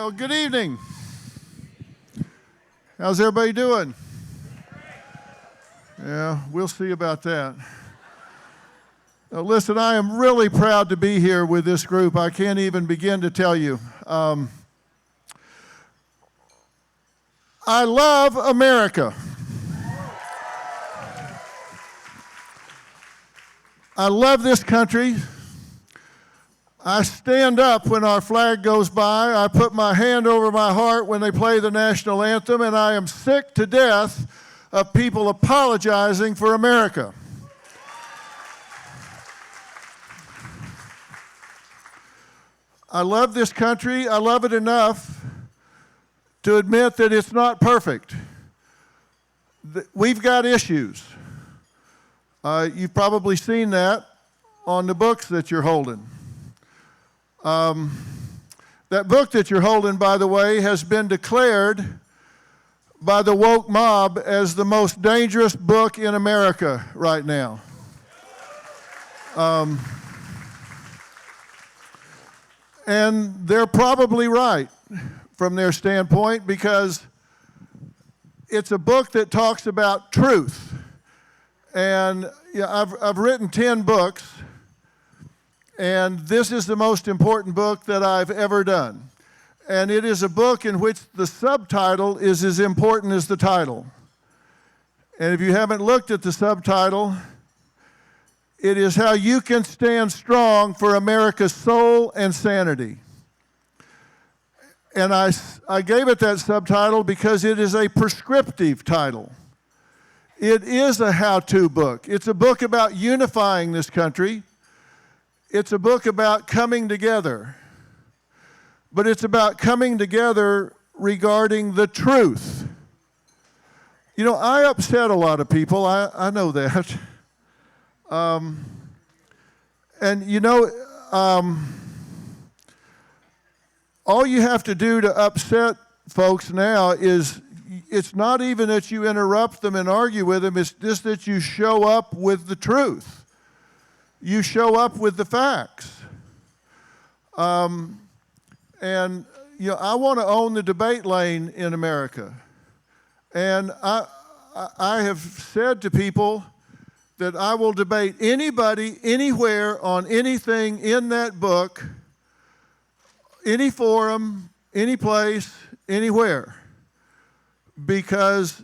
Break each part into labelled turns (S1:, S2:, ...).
S1: Well, good evening. How's everybody doing? Yeah, we'll see about that. Now, listen, I am really proud to be here with this group. I can't even begin to tell you. I love America. I love this country. I stand up when our flag goes by. I put my hand over my heart when they play the national anthem, and I am sick to death of people apologizing for America. I love this country. I love it enough to admit that it's not perfect. We've got issues. You've probably seen that on the books that you're holding. That book that you're holding, by the way, has been declared by the woke mob as the most dangerous book in America right now. And they're probably right from their standpoint, because it's a book that talks about truth. And I've written 10 books, and this is the most important book that I've ever done. And it is a book in which the subtitle is as important as the title. And if you haven't looked at the subtitle, it is How You Can Stand Strong for America's Soul and Sanity. And I gave it that subtitle because it is a prescriptive title. It is a how-to book. It's a book about unifying this country. It's a book about coming together. But it's about coming together regarding the truth. You know, I upset a lot of people. I know that. And you know, all you have to do to upset folks now is, it's not even that you interrupt them and argue with them, it's just that you show up with the truth. You show up with the facts. And you know, I want to own the debate lane in America. And I have said to people that I will debate anybody, anywhere, on anything in that book, any forum, any place, anywhere. Because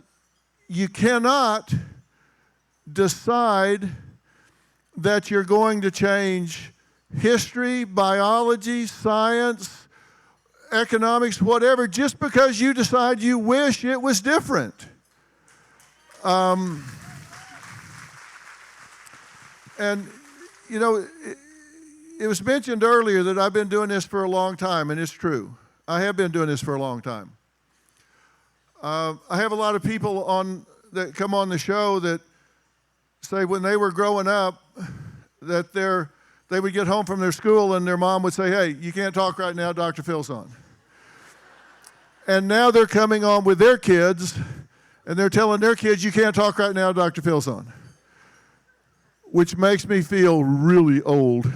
S1: you cannot decide that you're going to change history, biology, science, economics, whatever, just because you decide you wish it was different. And, you know, it was mentioned earlier that I've been doing this for a long time, and it's true. I have been doing this for a long time. I have a lot of people that come on the show that say when they were growing up that they would get home from their school and their mom would say, "Hey, you can't talk right now, Dr. Phil's on." And now they're coming on with their kids and they're telling their kids, "You can't talk right now, Dr. Phil's on." Which makes me feel really old.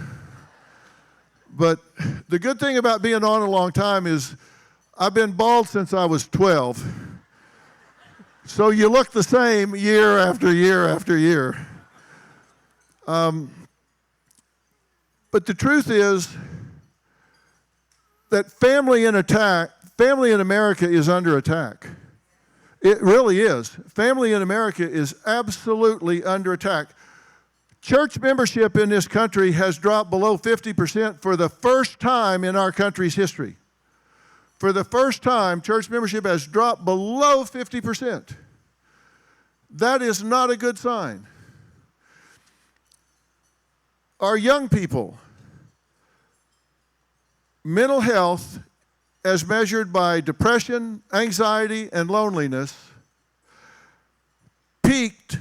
S1: But the good thing about being on a long time is I've been bald since I was 12. So you look the same year after year after year. But the truth is that family in America is under attack. It really is. Family in America is absolutely under attack. Church membership in this country has dropped below 50% for the first time in our country's history. For the first time, church membership has dropped below 50%. That is not a good sign. Our young people, mental health as measured by depression, anxiety, and loneliness, peaked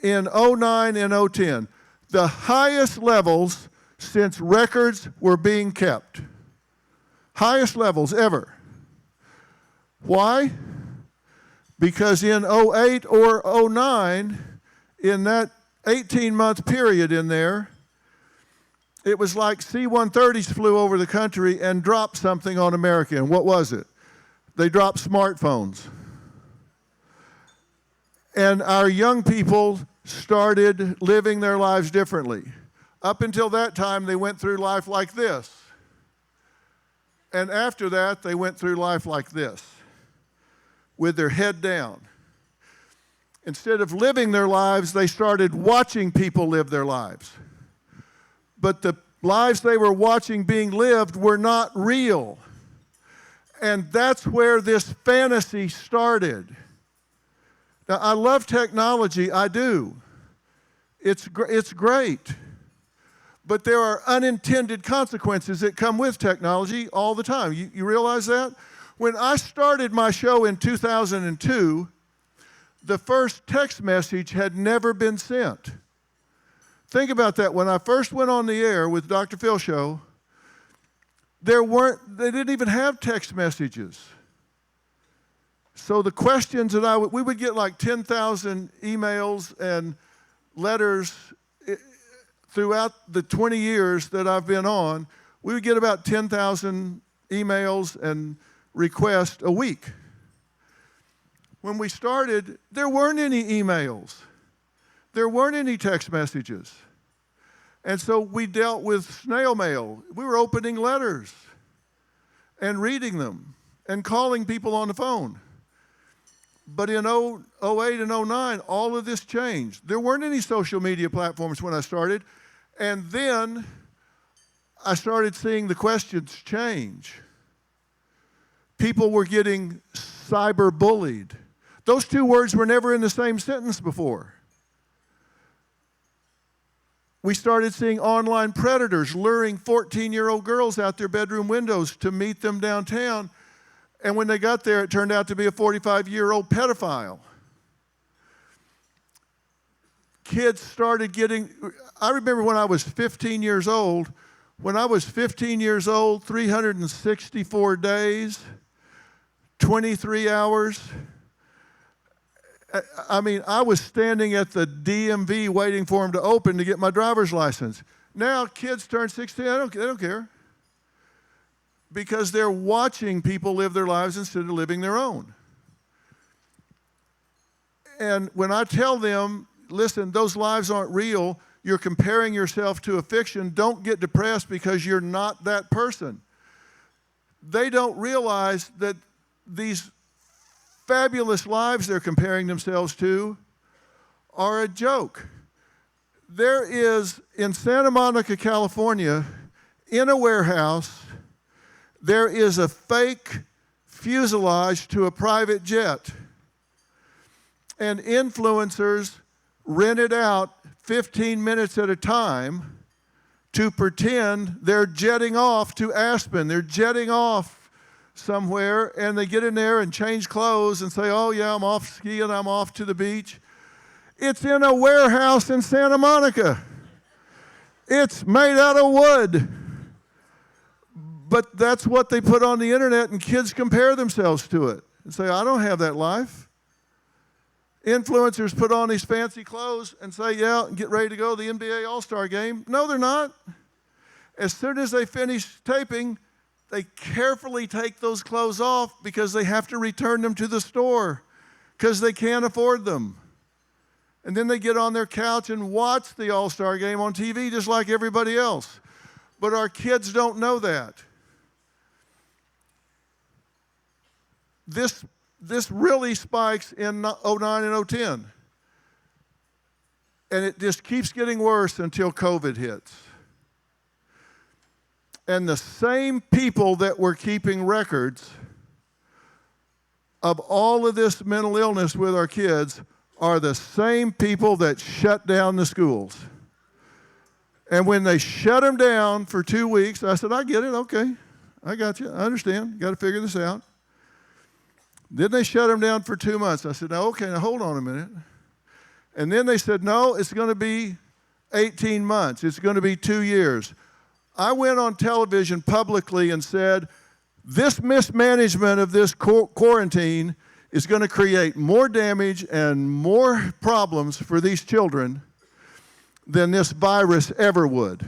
S1: in 2009 and 2010, the highest levels since records were being kept. Highest levels ever. Why? Because in 2008 or 2009, in that 18-month period in there, It was like C-130s flew over the country and dropped something on America. And what was it? They dropped smartphones. And our young people started living their lives differently. Up until that time, they went through life like this. And after that, they went through life like this, with their head down. Instead of living their lives, they started watching people live their lives. But the lives they were watching being lived were not real. And that's where this fantasy started. Now, I love technology, I do. It's great. But there are unintended consequences that come with technology all the time. You realize that? When I started my show in 2002, the first text message had never been sent. Think about that. When I first went on the air with Dr. Phil Show, they didn't even have text messages. So the questions that we would get like 10,000 emails and letters throughout the 20 years that I've been on. We would get about 10,000 emails and requests a week. When we started, there weren't any emails. There weren't any text messages. And so we dealt with snail mail. We were opening letters and reading them and calling people on the phone. But in 08 and 09, all of this changed. There weren't any social media platforms when I started. And then I started seeing the questions change. People were getting cyberbullied. Those two words were never in the same sentence before. We started seeing online predators luring 14-year-old girls out their bedroom windows to meet them downtown. And when they got there, it turned out to be a 45-year-old pedophile. Kids started getting, I remember when I was 15 years old, 364 days, 23 hours. I was standing at the DMV waiting for them to open to get my driver's license. Now kids turn 16, they don't care. Because they're watching people live their lives instead of living their own. And when I tell them, listen, those lives aren't real, you're comparing yourself to a fiction, don't get depressed because you're not that person. They don't realize that these fabulous lives they're comparing themselves to are a joke. There is, in Santa Monica, California, in a warehouse, there is a fake fuselage to a private jet. And influencers rent it out 15 minutes at a time to pretend they're jetting off to Aspen. They're jetting off somewhere, and they get in there and change clothes and say, oh yeah, I'm off skiing, I'm off to the beach. It's in a warehouse in Santa Monica. It's made out of wood. But that's what they put on the internet, and kids compare themselves to it and say, I don't have that life. Influencers put on these fancy clothes and say, yeah, and get ready to go to the NBA All-Star game. No, they're not. As soon as they finish taping, they carefully take those clothes off because they have to return them to the store because they can't afford them. And then they get on their couch and watch the All-Star game on TV just like everybody else. But our kids don't know that. This really spikes in 09 and 010. And it just keeps getting worse until COVID hits. And the same people that were keeping records of all of this mental illness with our kids are the same people that shut down the schools. And when they shut them down for 2 weeks, I said, I get it, okay. I got you, I understand, you got to figure this out. Then they shut them down for 2 months. I said, now, okay, now hold on a minute. And then they said, no, it's going to be 18 months. It's going to be 2 years. I went on television publicly and said, this mismanagement of this quarantine is going to create more damage and more problems for these children than this virus ever would.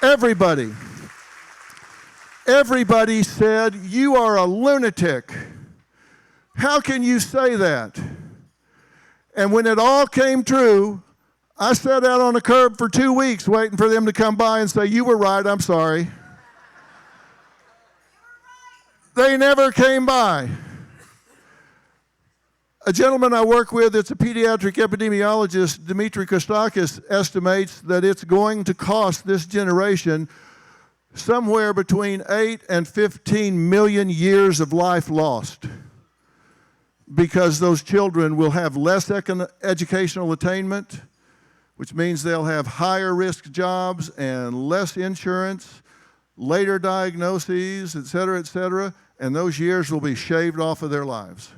S1: Everybody. Everybody said, "You are a lunatic. How can you say that?" And when it all came true, I sat out on the curb for 2 weeks waiting for them to come by and say, "You were right, I'm sorry." They never came by. A gentleman I work with, it's a pediatric epidemiologist, Dimitri Kostakis, estimates that it's going to cost this generation somewhere between 8 and 15 million years of life lost, because those children will have less educational attainment, which means they'll have higher risk jobs and less insurance, later diagnoses, et cetera, and those years will be shaved off of their lives.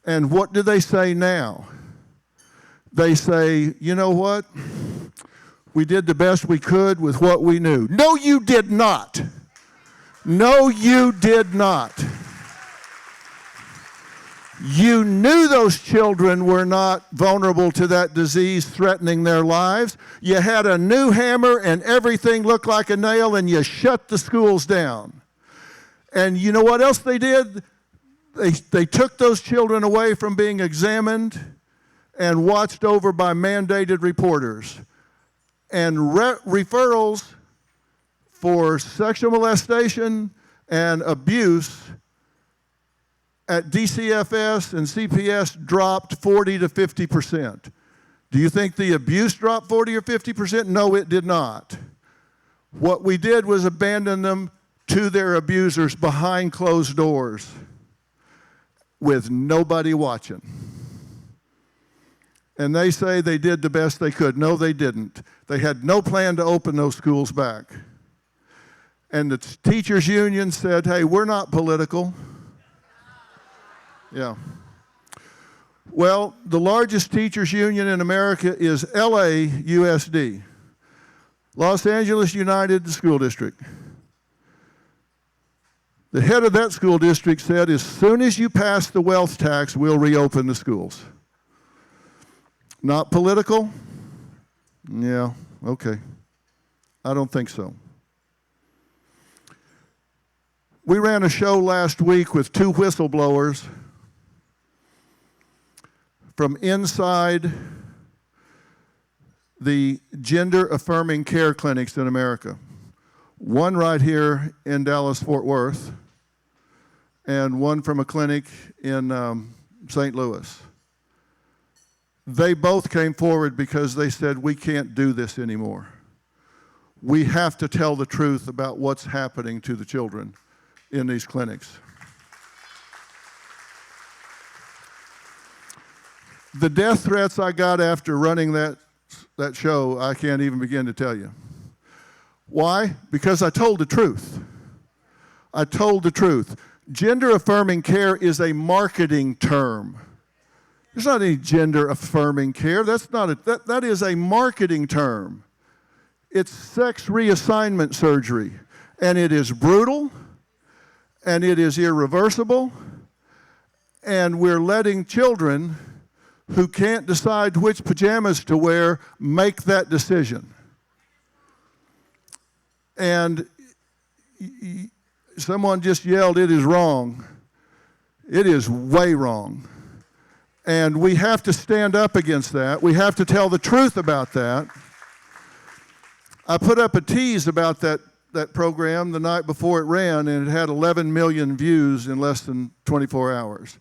S1: And what do they say now? They say, "You know what? We did the best we could with what we knew." No, you did not. No, you did not. You knew those children were not vulnerable to that disease threatening their lives. You had a new hammer and everything looked like a nail, and you shut the schools down. And you know what else they did? They took those children away from being examined and watched over by mandated reporters. And referrals for sexual molestation and abuse at DCFS and CPS dropped 40 to 50%. Do you think the abuse dropped 40 or 50%? No, it did not. What we did was abandon them to their abusers behind closed doors with nobody watching. And they say they did the best they could. No, they didn't. They had no plan to open those schools back. And the teachers' union said, "Hey, we're not political." Yeah. Well, the largest teachers' union in America is LAUSD, Los Angeles United School District. The head of that school district said, "As soon as you pass the wealth tax, we'll reopen the schools." Not political? Yeah, okay. I don't think so. We ran a show last week with 2 whistleblowers from inside the gender-affirming care clinics in America. One right here in Dallas-Fort Worth, and one from a clinic in St. Louis. They both came forward because they said, "We can't do this anymore. We have to tell the truth about what's happening to the children in these clinics." The death threats I got after running that show, I can't even begin to tell you. Why? Because I told the truth. I told the truth. Gender-affirming care is a marketing term. There's not any gender-affirming care. That is a marketing term. It's sex reassignment surgery, and it is brutal, and it is irreversible, and we're letting children who can't decide which pajamas to wear make that decision. And someone just yelled, "It is wrong." It is way wrong. And we have to stand up against that. We have to tell the truth about that. I put up a tease about that program the night before it ran, and it had 11 million views in less than 24 hours.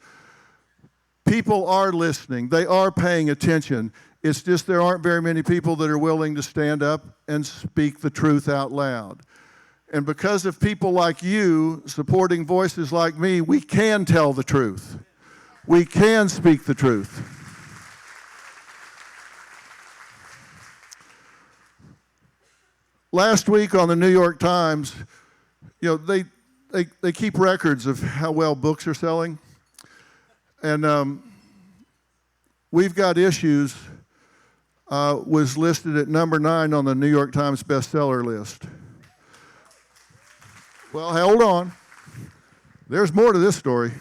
S1: People are listening. They are paying attention. It's just there aren't very many people that are willing to stand up and speak the truth out loud. And because of people like you supporting voices like me, we can tell the truth. We can speak the truth. Last week on the New York Times, they keep records of how well books are selling. And We've Got Issues was listed at number 9 on the New York Times bestseller list. Well, hold on. There's more to this story.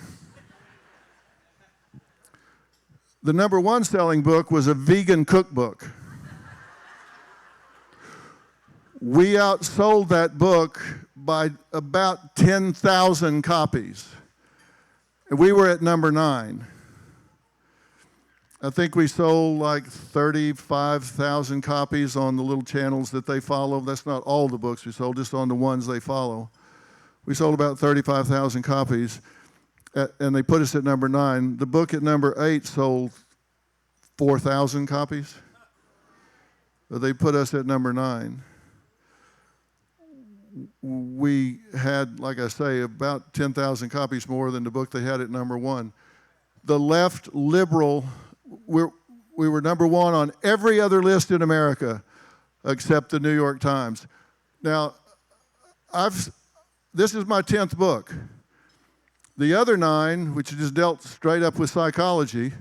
S1: The number 1 selling book was a vegan cookbook. We outsold that book by about 10,000 copies. And we were at number 9. I think we sold like 35,000 copies on the little channels that they follow. That's not all the books we sold, just on the ones they follow. We sold about 35,000 copies, and they put us at number 9. The book at number 8 sold 4,000 copies. But they put us at number 9. We had, like I say, about 10,000 copies more than the book they had at number 1. The left liberal, we were number 1 on every other list in America except the New York Times. Now, this is my 10th book. The other 9, which just dealt straight up with psychology,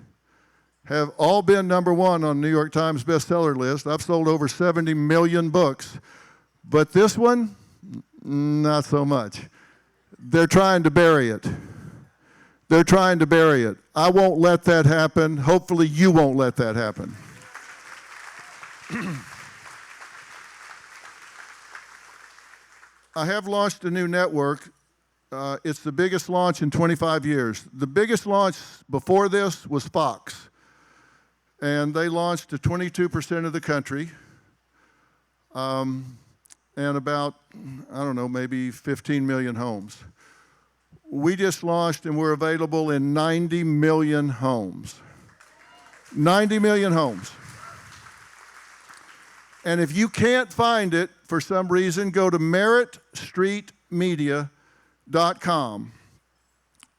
S1: have all been number 1 on New York Times bestseller list. I've sold over 70 million books. But this one, not so much. They're trying to bury it. They're trying to bury it. I won't let that happen. Hopefully you won't let that happen. I have launched a new network. It's the biggest launch in 25 years. The biggest launch before this was Fox. And they launched to 22% of the country. And about, I don't know, maybe 15 million homes. We just launched and we're available in 90 million homes. 90 million homes. And if you can't find it for some reason, go to meritstreetmedia.com.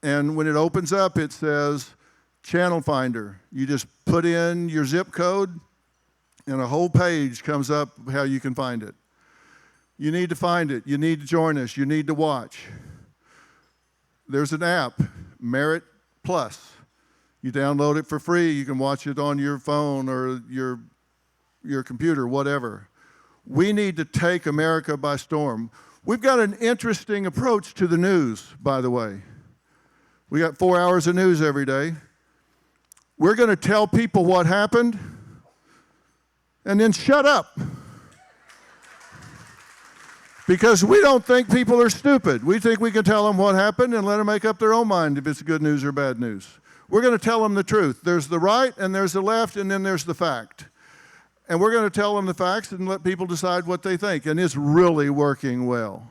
S1: And when it opens up, it says Channel Finder. You just put in your zip code and a whole page comes up how you can find it. You need to find it. You need to join us. You need to watch. There's an app, Merit Plus. You download it for free. You can watch it on your phone or your computer, whatever. We need to take America by storm. We've got an interesting approach to the news, by the way. We got 4 hours of news every day. We're going to tell people what happened and then shut up. Because we don't think people are stupid. We think we can tell them what happened and let them make up their own mind if it's good news or bad news. We're going to tell them the truth. There's the right and there's the left and then there's the fact. And we're going to tell them the facts and let people decide what they think. And it's really working well.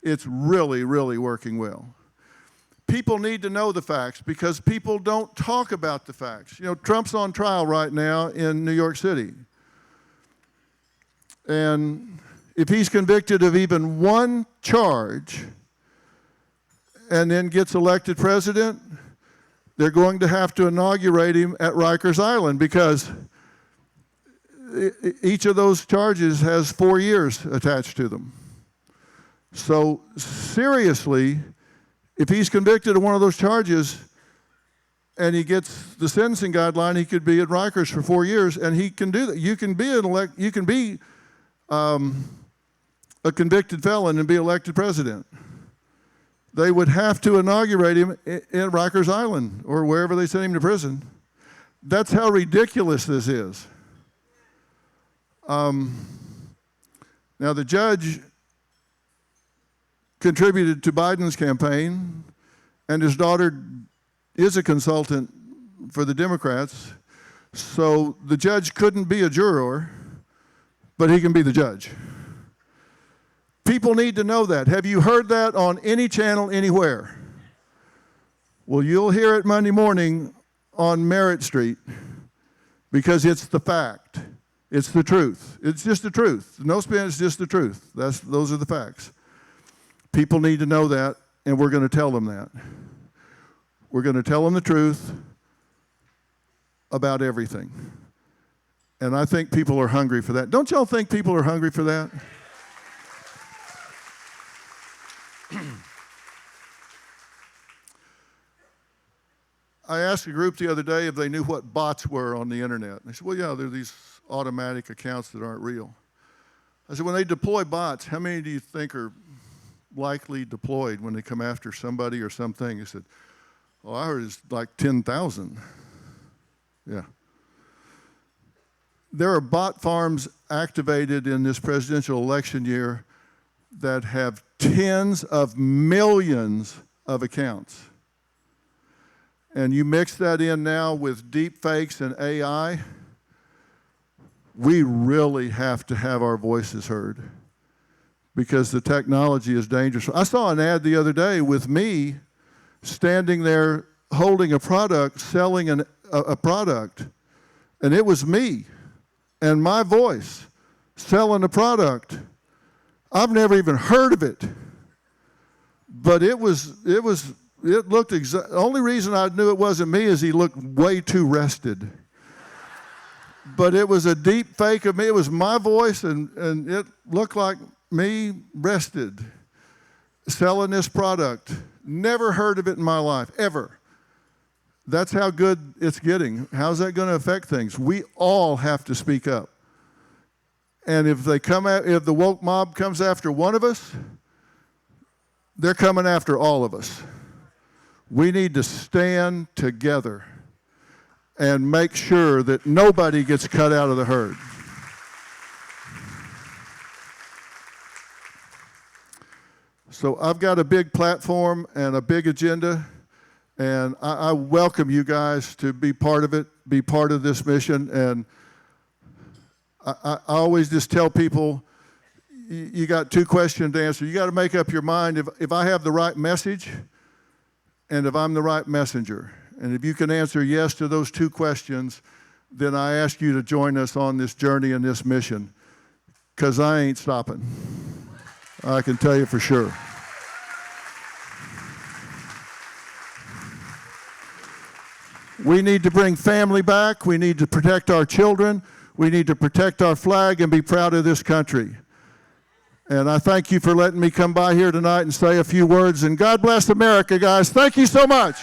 S1: It's really, really working well. People need to know the facts because people don't talk about the facts. You know, Trump's on trial right now in New York City. And if he's convicted of even one charge and then gets elected president, they're going to have to inaugurate him at Rikers Island because each of those charges has 4 years attached to them. So seriously, if he's convicted of one of those charges and he gets the sentencing guideline, he could be at Rikers for 4 years, and he can do that. You can be a convicted felon and be elected president. They would have to inaugurate him in Rikers Island or wherever they send him to prison. That's how ridiculous this is. Now the judge contributed to Biden's campaign, and his daughter is a consultant for the Democrats, so the judge couldn't be a juror, but he can be the judge. People need to know that. Have you heard that on any channel anywhere? Well, you'll hear it Monday morning on Merit Street because it's the fact. It's the truth. It's just the truth. No spin, it's just the truth. Those are the facts. People need to know that, and we're going to tell them that. We're going to tell them the truth about everything. And I think people are hungry for that. Don't y'all think people are hungry for that? I asked a group the other day if they knew what bots were on the internet. They said, well, yeah, they're these automatic accounts that aren't real. I said, when they deploy bots, how many do you think are likely deployed when they come after somebody or something? He said, I heard it's like 10,000. Yeah. there are bot farms activated in this presidential election year that have tens of millions of accounts. And you mix that in now with deep fakes and AI, we really have to have our voices heard because the technology is dangerous. I saw an ad the other day with me standing there holding a product, selling a product, and it was me and my voice selling a product. I've never even heard of it, but it looked the only reason I knew it wasn't me is he looked way too rested. But it was a deep fake of me. It was my voice, and it looked like me rested, selling this product. Never heard of it in my life, ever. That's how good it's getting. How's that going to affect things? We all have to speak up. And if the woke mob comes after one of us, they're coming after all of us. We need to stand together and make sure that nobody gets cut out of the herd. So I've got a big platform and a big agenda, and I welcome you guys to be part of it, be part of this mission. And I always just tell people, you got two questions to answer. You got to make up your mind if I have the right message and if I'm the right messenger. And if you can answer yes to those two questions, then I ask you to join us on this journey and this mission, because I ain't stopping. I can tell you for sure. We need to bring family back. We need to protect our children. We need to protect our flag and be proud of this country. And I thank you for letting me come by here tonight and say a few words. And God bless America, guys. Thank you so much.